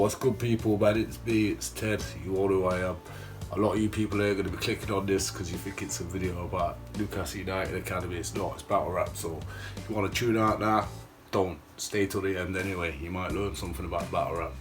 What's good, people, man? It's me, it's Ted. You all know who I am. A lot of you people are going to be clicking on this because you think it's a video about Newcastle United Academy. It's not, it's battle rap. So if you want to tune out now, don't. Stay till the end anyway. You might learn something about battle rap.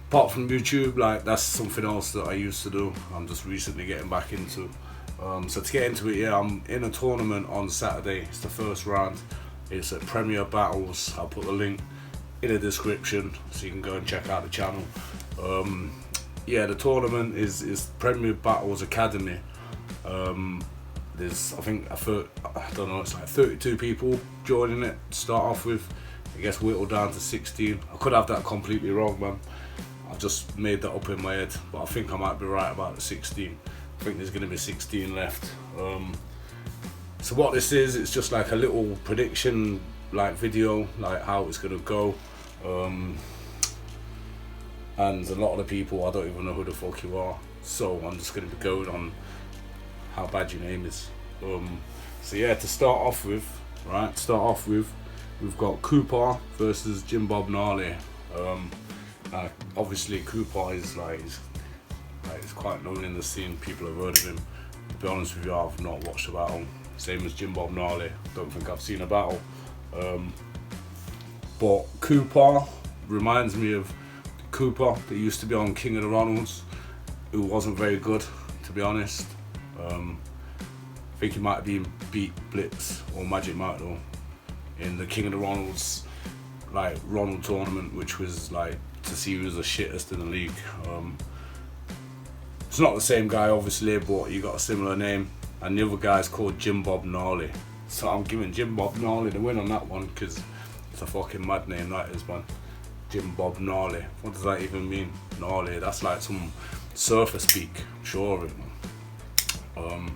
Apart from YouTube, like, that's something else that I used to do. I'm just recently getting back into. So to get into it, yeah, I'm in a tournament on Saturday. It's the first round. It's at Premier Battles. I'll put the link in the description so you can go and check out the channel. Yeah, the tournament is Premier Battles Academy. There's, I think, I don't know, it's like 32 people joining it to start off with. I guess whittled down to 16. I could have that completely wrong, man. I just made that up in my head, but I think I might be right about the 16. I think there's going to be 16 left. So what this is, it's just like a little prediction like video, like how it's going to go. And a lot of the people, I don't even know who the fuck you are, so I'm just going to be going on how bad your name is. So yeah, to start off with, we've got Cooper versus Jim Bob Gnarly. Obviously Cooper is he's quite known in the scene. People have heard of him. To be honest with you, I've not watched a battle. Same as Jim Bob Gnarly. Don't think I've seen a battle. But Cooper reminds me of Cooper that used to be on King of the Ronalds, who wasn't very good, to be honest. I think he might have been beat Blitz or Magic Mike though in the King of the Ronalds Ronald tournament, which was like to see who was the shittest in the league. It's not the same guy obviously, but he got a similar name, and the other guy's called Jim Bob Gnarly. So I'm giving Jim Bob Gnarly the win on that one because it's a fucking mad name that is, man. Jim Bob Gnarly. What does that even mean? Gnarly. That's like some surfer speak. I'm sure of it, man.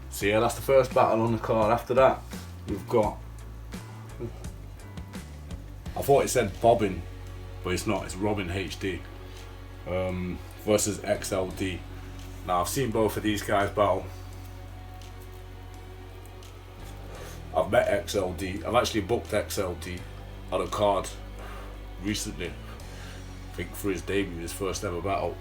So yeah, that's the first battle on the card. After that, we've got. I thought it said Bobbin, but it's not. It's Robin HD versus XLD. Now I've seen both of these guys battle. I've met XLD. I've actually booked XLD on a card recently. I think for his debut, his first ever battle.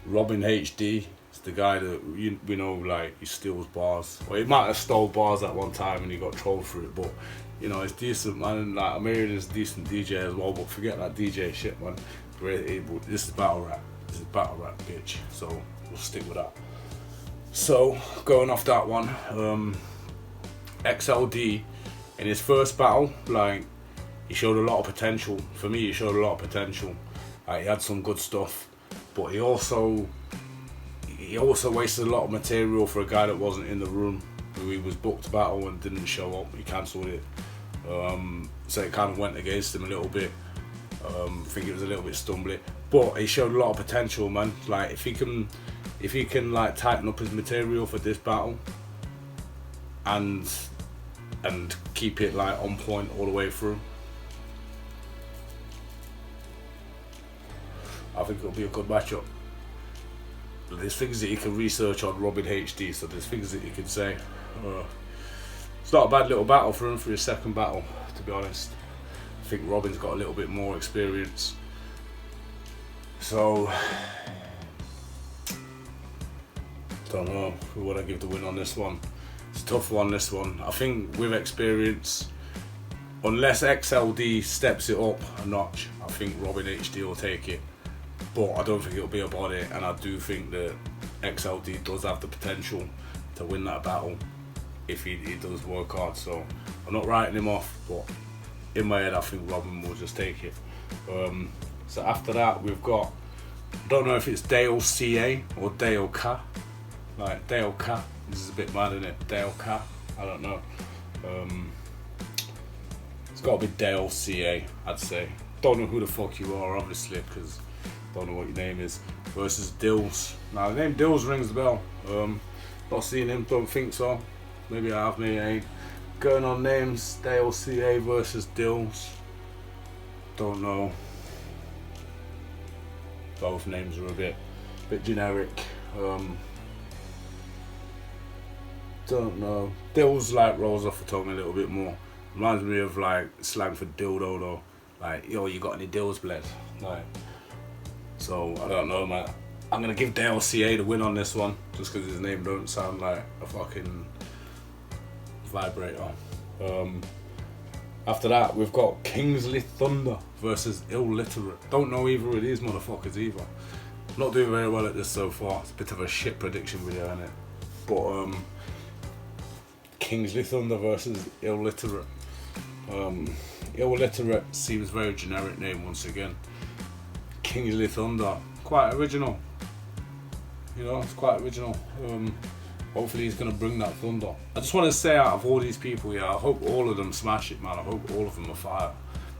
Robin HD is the guy that we know, like, he steals bars. Well, he might have stole bars at one time and he got trolled for it, but you know, it's decent, man. Like, I'm hearing he's a decent DJ as well, but forget that DJ shit, man. This is battle rap. This is battle rap, bitch. So we'll stick with that. So going off that one, XLD in his first battle, like, he showed a lot of potential. For me, he showed a lot of potential. He had some good stuff, but he also wasted a lot of material for a guy that wasn't in the room, who he was booked to battle and didn't show up. He cancelled it. So it kind of went against him a little bit. I think it was a little bit stumbling, but he showed a lot of potential, man. Like, if he can like tighten up his material for this battle and keep it like on point all the way through, I think it'll be a good matchup. There's things that you can research on Robin HD, so there's things that you can say. It's not a bad little battle for him for his second battle, to be honest. I think Robin's got a little bit more experience. So, don't know who would I give the win on this one. It's a tough one, this one. I think with experience, unless XLD steps it up a notch, I think Robin HD will take it. But I don't think it'll be about it, and I do think that XLD does have the potential to win that battle if he does work hard. So I'm not writing him off, but in my head I think Robin will just take it. So after that we've got, I don't know if it's Dale CA or Dale K. Like Dale K. This is a bit mad, isn't it? Dale K. I don't know. It's got to be Dale CA, I'd say. Don't know who the fuck you are, obviously, because don't know what your name is. Versus Dills. Now the name Dills rings the bell. Not seen him, don't think so. Maybe I have, maybe I ain't. Going on names, Dale CA versus Dills. Don't know. Both names are a bit generic. Don't know. Dills like rolls off the tongue a little bit more. Reminds me of like slang for dildo though. Like, yo, you got any deals, bled? Like, so I don't know, man. I'm gonna give Dale CA the win on this one, just because his name don't sound like a fucking vibrator. After that, we've got Kingsley Thunder versus Illiterate. Don't know either of these motherfuckers either. Not doing very well at this so far. It's a bit of a shit prediction video, innit? But Kingsley Thunder versus Illiterate. Illiterate seems very generic name once again. Kingsley Thunder, quite original. You know, it's quite original. Hopefully he's gonna bring that thunder. I just want to say, out of all these people here, I hope all of them smash it, man. I hope all of them are fire.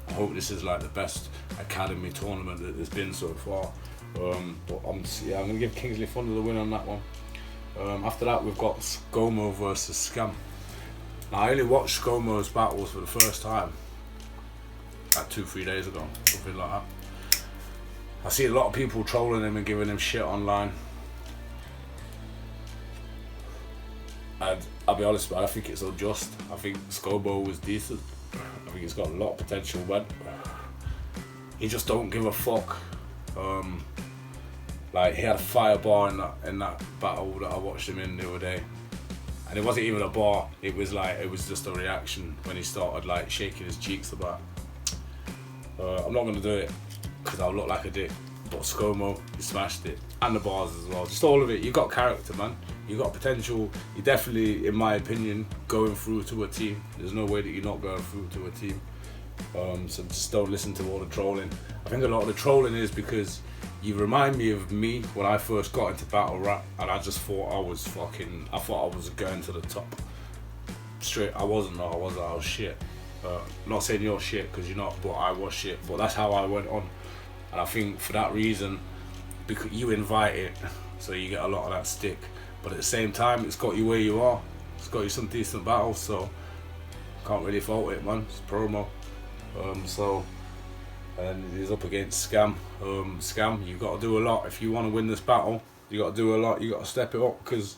I hope this is like the best academy tournament that there's been so far. But I'm gonna give Kingsley Thunder the win on that one. After that, we've got ScoMo versus Scam. Now, I only watched ScoMo's battles for the first time like 2-3 days ago, something like that. I see a lot of people trolling him and giving him shit online. And I'll be honest, man, I think it's unjust. I think ScoMo was decent. I think he's got a lot of potential, man. He just don't give a fuck. Like, he had a fire bar in that battle that I watched him in the other day. And it wasn't even a bar, it was just a reaction when he started like shaking his cheeks about. I'm not gonna do it because I'll look like a dick. But ScoMo, he smashed it. And the bars as well. Just all of it. You got character, man. You got potential. You definitely, in my opinion, going through to a team. There's no way that you're not going through to a team. So just don't listen to all the trolling. I think a lot of the trolling is because you remind me of me when I first got into battle rap, and I just thought I was going to the top. Straight, I wasn't, I was shit. Not saying you're shit, because you're not, but I was shit. But that's how I went on. And I think for that reason, because you invite it, so you get a lot of that stick. But at the same time, it's got you where you are. It's got you some decent battles, so can't really fault it, man. It's promo. And he's up against Scam. Scam, you got to do a lot if you want to win this battle. You got to do a lot. You got to step it up, because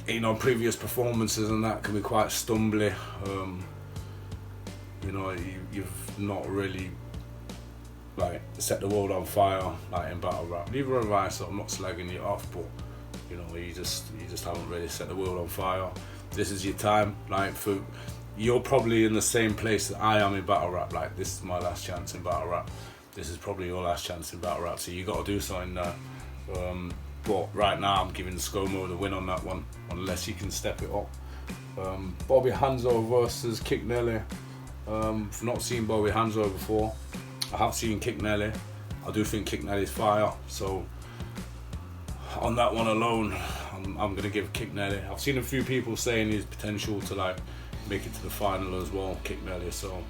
you know, previous performances and that can be quite stumbly. You know, you've not really like set the world on fire like in battle rap. Neither have I, so I'm not slagging you off, but you know, you just haven't really set the world on fire. This is your time. Like, you're probably in the same place that I am in battle rap. Like, this is my last chance in battle rap. This is probably your last chance in battle rap. So you got to do something there. But right now I'm giving ScoMo the win on that one, unless he can step it up. Bobby Hanzo versus Kick Nelly. I've not seen Bobby Hanzo before. I have seen Kick Nelly. I do think Kick Nelly's fire. So on that one alone, I'm gonna give Kick Nelly. I've seen a few people saying his potential to like make it to the final as well, Kick Nelly. So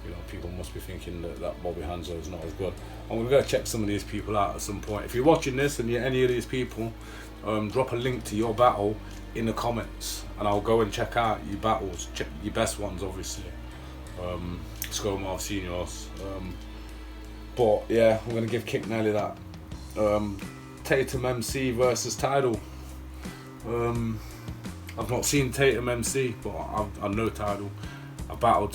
you know, people must be thinking that Bobby Hanzo is not as good. I'm gonna go check some of these people out at some point. If you're watching this and you're any of these people, drop a link to your battle in the comments, and I'll go and check out your battles, check your best ones, obviously. ScoMo, I've seen yours. But yeah, I'm gonna give Kick Nelly that. Tatum MC versus Tidal. I've not seen Tatum MC, but I know Tidal. I battled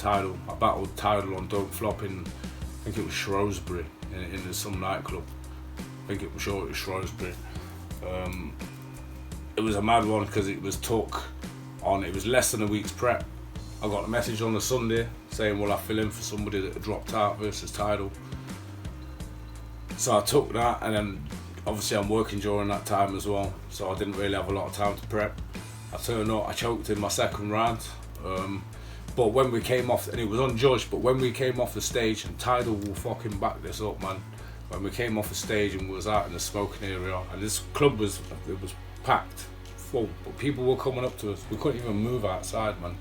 Tidal on Don't Flop in, I think it was Shrewsbury, in some nightclub. I think it was Shrewsbury. It was a mad one because it was it was less than a week's prep. I got a message on the Sunday saying, will I fill in for somebody that dropped out versus Tidal? So I took that, and then obviously I'm working during that time as well, so I didn't really have a lot of time to prep. I turned up, I choked in my second round. But when we came off, and it was unjudged, but when we came off the stage, and Tidal will fucking back this up, man. When we came off the stage and we was out in the smoking area, and this club was packed full, but people were coming up to us. We couldn't even move outside, man.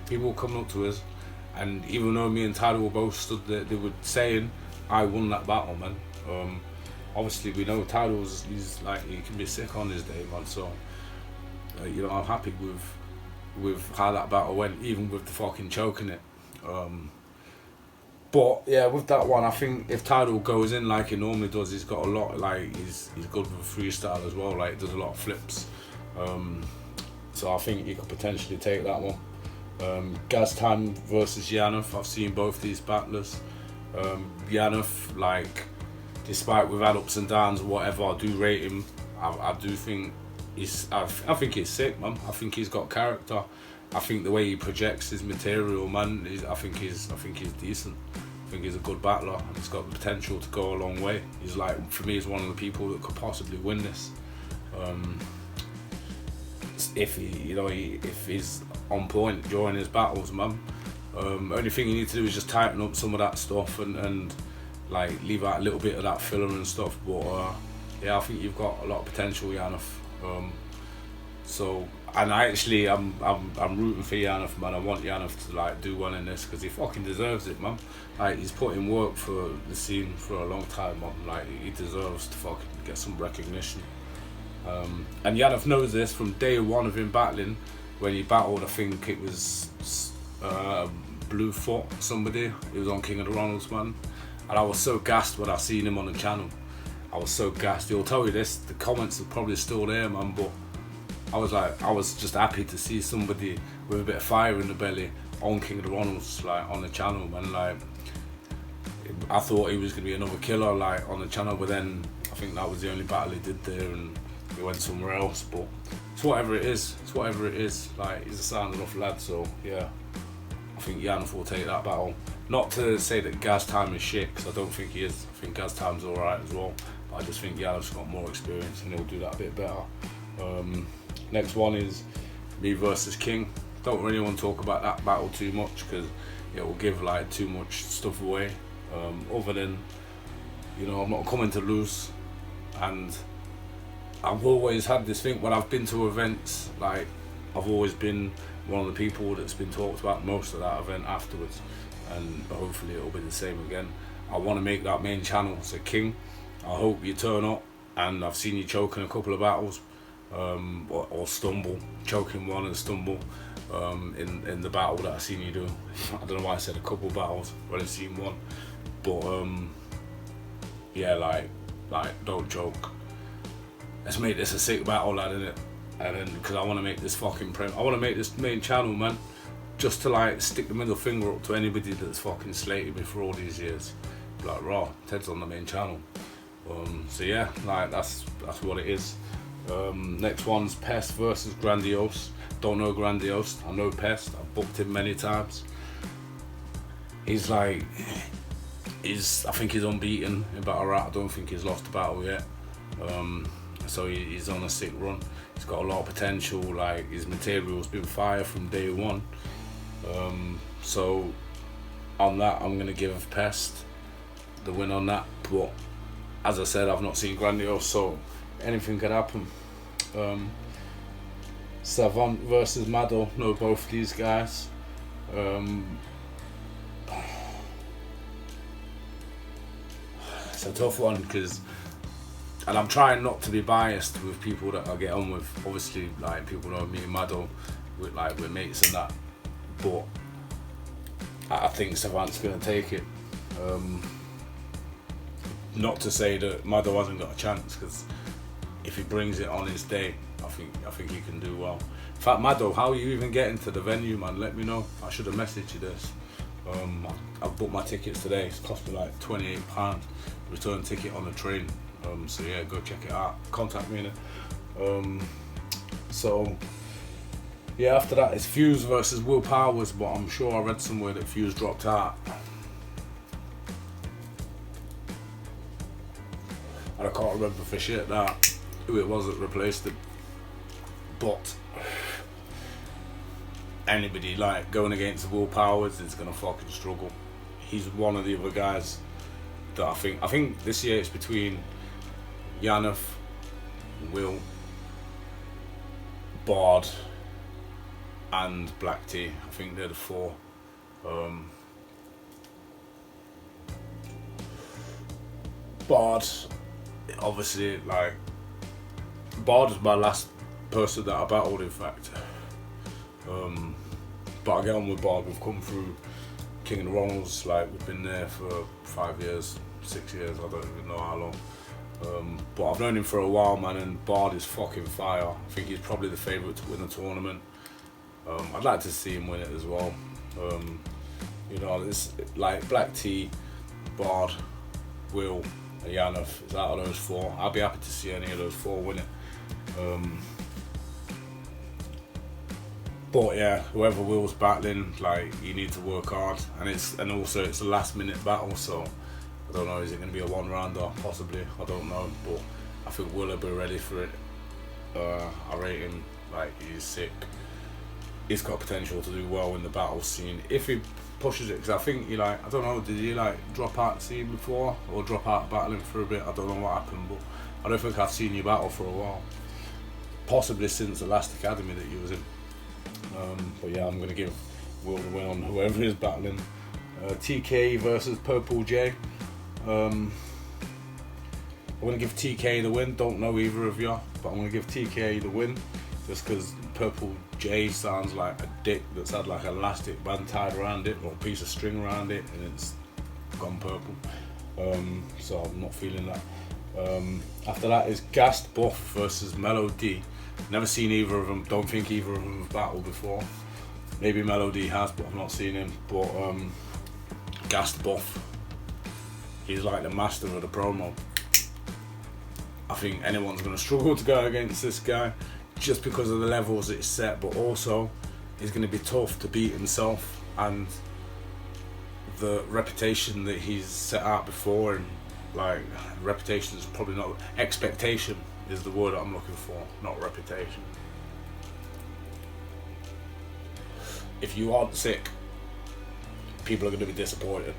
People were coming up to us, and even though me and Tidal were both stood there, they were saying, I won that battle, man. Obviously we know Tidal's, he can be sick on his day, man, so you know, I'm happy with how that battle went, even with the fucking choking it. But yeah, with that one, I think if Tidal goes in like he normally does, he's got a lot, like he's good with freestyle as well, like does a lot of flips. So I think he could potentially take that one. Gaztan versus Yanov. I've seen both these battlers. Yanov, like, despite we've had ups and downs or whatever, I do rate him. I do think I think he's sick, man. I think he's got character. I think the way he projects his material, man, I think he's decent. I think he's a good battler and he's got the potential to go a long way. He's like, for me, he's one of the people that could possibly win this. If if he's on point during his battles, man. Only thing you need to do is just tighten up some of that stuff and like leave out a little bit of that filler and stuff. But yeah, I think you've got a lot of potential, Yanov. So, and I'm rooting for Yanov, man. I want Yanov to like do well in this because he fucking deserves it, man. Like, he's put in work for the scene for a long time, man. Like, he deserves to fucking get some recognition. And Yanov knows this from day one of him battling. When he battled, I think it was Bluefoot, somebody. He was on King of the Ronalds, man. And I was so gassed when I seen him on the channel. I was so gassed. He'll tell you this, the comments are probably still there, man, but I was just happy to see somebody with a bit of fire in the belly on King of the Ronalds, like, on the channel, man. Like, I thought he was going to be another killer, like, on the channel, but then I think that was the only battle he did there and he went somewhere else. But it's whatever it is. Like, he's a sound enough lad, so yeah. I think Yanov will take that battle. Not to say that Gaztan is shit, because I don't think he is. I think Gaztan's alright as well. But I just think Yanov's got more experience and he'll do that a bit better. Next one is me versus King. Don't really want to talk about that battle too much because it will give like too much stuff away. Other than, I'm not coming to lose, and I've always had this thing when I've been to events, like, I've always been one of the people that's been talked about most of that event afterwards, and hopefully it'll be the same again. I want to make that main channel. So King, I hope you turn up, and I've seen you choke in a couple of battles, or stumble, choking one and stumble in the battle that I seen you do. I don't know why I said a couple of battles, I've only seen one, but yeah, like don't joke. Let's make this a sick battle, lad, innit? And then, because I want to make this I want to make this main channel, man, just to like stick the middle finger up to anybody that's fucking slated me for all these years. Like, raw, Ted's on the main channel. So yeah, like that's what it is. Next one's Pest versus Grandiose. Don't know Grandiose, I know Pest. I've booked him many times. I think he's unbeaten in battle rap. I don't think he's lost a battle yet. So he's on a sick run. He's got a lot of potential. Like, his material's been fire from day one. So on that, I'm gonna give Pest the win on that. But as I said, I've not seen Grandiose, so anything can happen. Savant versus Mado. Know both these guys. It's a tough one and I'm trying not to be biased with people that I get on with. Obviously, like, people know me and Mado, we're mates and that. But I think Savant's gonna take it. Not to say that Mado hasn't got a chance, because if he brings it on his day, I think he can do well. In fact, Mado, how are you even getting to the venue, man? Let me know. I should have messaged you this. I've booked my tickets today. It's cost me like £28 return ticket on the train. So yeah, go check it out. Contact me in it. So yeah, after that it's Fuse versus Will Powers, but I'm sure I read somewhere that Fuse dropped out. And I can't remember for shit that who it was that replaced him. But anybody like going against Will Powers is gonna fucking struggle. He's one of the other guys that I think this year it's between Yanov, Will, Bard and Black T. I think they're the four. Bard, obviously, like, Bard was my last person that I battled, in fact. But I get on with Bard. We've come through King of the Ronalds, like, we've been there for 5 years, 6 years, I don't even know how long. But I've known him for a while, man, and Bard is fucking fire. I think he's probably the favourite to win the tournament. I'd like to see him win it as well. It's like Black T, Bard, Will, and Yanov. It's out of those four. I'd be happy to see any of those four win it. But yeah, whoever Will's battling, like, you need to work hard, and also it's a last minute battle, so I don't know, is it going to be a one rounder? Possibly, I don't know, but I think Will will be ready for it. I rate him, like, he's sick. He's got potential to do well in the battle scene if he pushes it, because I think he, like, I don't know, did he like drop out the scene before or drop out battling for a bit? I don't know what happened, but I don't think I've seen you battle for a while, possibly since the last academy that you was in. But yeah, I'm going to give Will the win on whoever is battling. TK versus Purple J. I'm going to give TK the win. Don't know either of you, but I'm going to give TK the win just because Purple J sounds like a dick that's had like an elastic band tied around it or a piece of string around it and it's gone purple. So I'm not feeling that. After that is Gassed Buff versus Mellow D. Never seen either of them. Don't think either of them have battled before. Maybe Melody has, but I've not seen him. But Gassed Buff, he's like the master of the promo. I think anyone's going to struggle to go against this guy just because of the levels it's set, but also he's going to be tough to beat himself and the reputation that he's set out before. And like, reputation is probably not, expectation is the word I'm looking for, not reputation. If you aren't sick, people are going to be disappointed.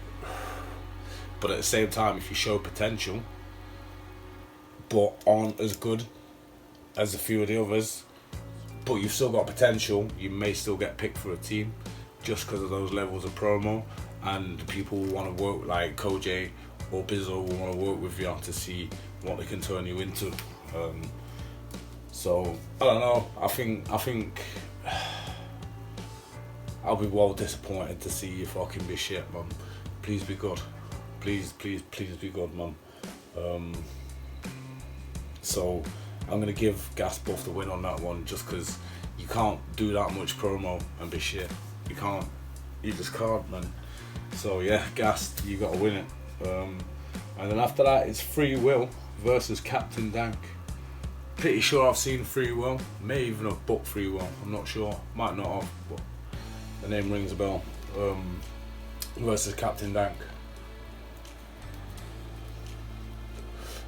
But at the same time, if you show potential but aren't as good as a few of the others, but you've still got potential, you may still get picked for a team just because of those levels of promo, and people will want to work, like Koj or Bizzo will want to work with you to see what they can turn you into. So I don't know. I think I'll be well disappointed to see you fucking be shit, man. Please be good. Please be good, man. So I'm gonna give Gassed Buff the win on that one, just because you can't do that much promo and be shit. You can't. You just can't, man. So yeah, Gassed, you gotta win it. And then after that, it's Free Will versus Captain Dank. Pretty sure I've seen Free Will. May even have booked Free Will. I'm not sure. Might not have, but the name rings a bell. Versus Captain Dank.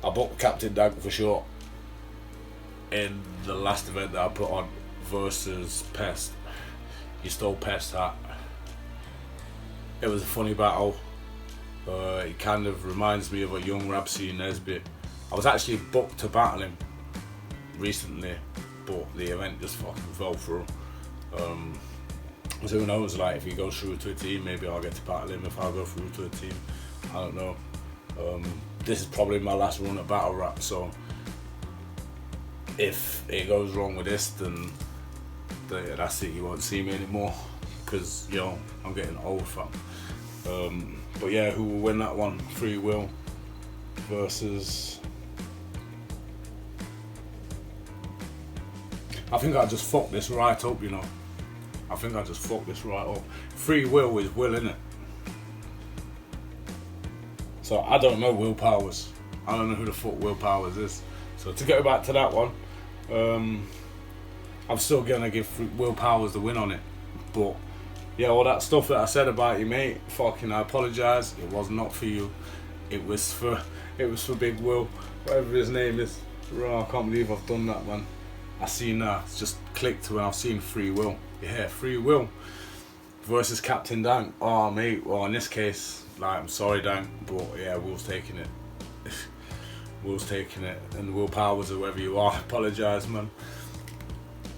I booked Captain Dank for sure in the last event that I put on versus Pest. He stole Pest's hat. It was a funny battle. It kind of reminds me of a young Rabsy Nesbitt. I was actually booked to battle him recently, but the event just fucking fell through. So who knows, like, if he goes through to a team, maybe I'll get to battle him if I go through to a team. I don't know. This is probably my last run at Battle Rap, so if it goes wrong with this, then that's it, you won't see me anymore, because, you know, I'm getting old, fam. But yeah, who will win that one? Free Will versus... I think I just fucked this right up, you know. I think I just fucked this right up. Free Will is Will, innit? So I don't know Will Powers. I don't know who the fuck Will Powers is. So to get back to that one, I'm still gonna give Will Powers the win on it. But yeah, all that stuff that I said about you, mate, fucking I apologise. It was not for you. It was for Big Will, whatever his name is. Oh, I can't believe I've done that, man. I seen it's just clicked when I've seen Free Will. Yeah, Free Will versus Captain Dank. Oh, mate. Well, in this case, like, I'm sorry, Dank, but yeah, Will's taking it. Will's taking it, and Will Powers, or whoever you are, I apologise, man.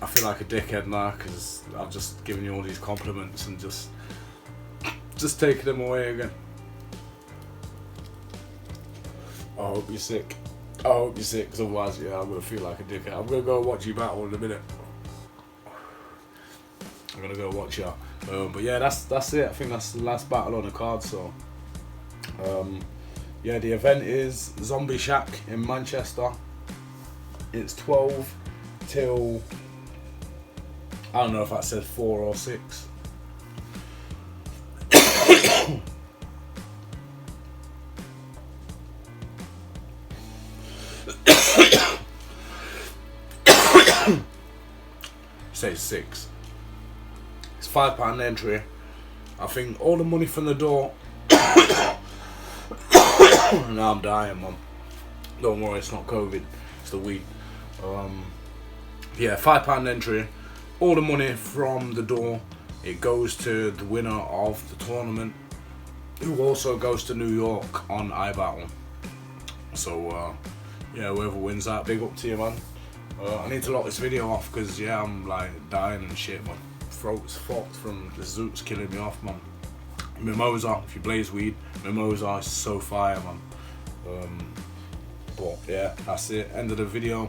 I feel like a dickhead now because I've just given you all these compliments and just taking them away again. I hope you're sick. I hope you're sick, because otherwise, yeah, I'm gonna feel like a dickhead. I'm gonna go watch you battle in a minute. I'm gonna go watch you. But yeah, that's it. I think that's the last battle on the card. So, yeah, the event is Zombie Shack in Manchester. It's 12 till I don't know if I said 4 or 6. Say 6. It's £5 entry. I think all the money from the door. Now I'm dying, man. Don't worry, it's not COVID. It's the weed. Yeah, £5 entry. All the money from the door, it goes to the winner of the tournament, who also goes to New York on iBattle. So yeah, whoever wins that, big up to you, man. I need to lock this video off because yeah, I'm like dying and shit, man. Throat's fucked from the zoots killing me off, man. Mimosa, if you blaze weed, Mimosa is so fire, man. But yeah, that's it. End of the video.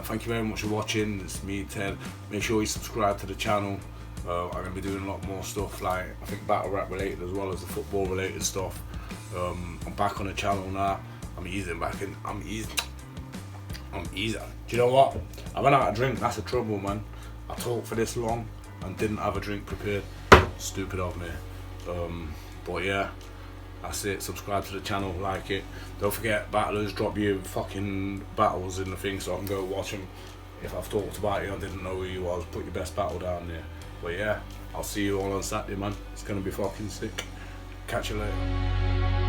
Thank you very much for watching. It's me, Ted. Make sure you subscribe to the channel. I'm going to be doing a lot more stuff, like I think battle rap related as well as the football related stuff. I'm back on the channel now. I'm easing back in. I'm easing. Do you know what? I ran out of drink. That's the trouble, man. I talked for this long and didn't have a drink prepared. Stupid of me. But yeah, that's it. Subscribe to the channel, like it. Don't forget, battlers, drop your fucking battles in the thing so I can go watch them. If I've talked about you, I didn't know who you was, put your best battle down there. But yeah, I'll see you all on Saturday, man. It's gonna be fucking sick. Catch you later.